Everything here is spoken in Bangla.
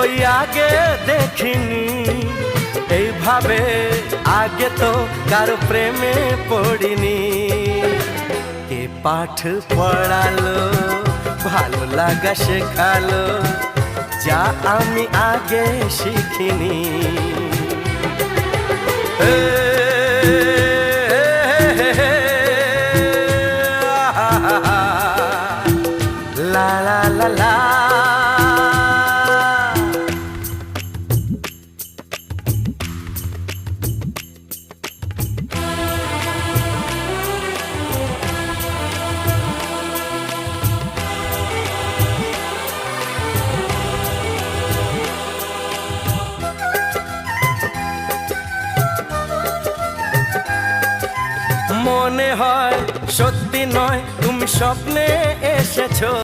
কই আগে দেখিনি এইভাবে, আগে তো কারো প্রেমে পড়িনি। কে পাঠ পড়ালো, ভালো লাগা শেখালো, যা আমি আগে শিখিনি। লা লা লা লা। মনে হয় সত্যি নয়, তুমি স্বপ্নে এসেছো।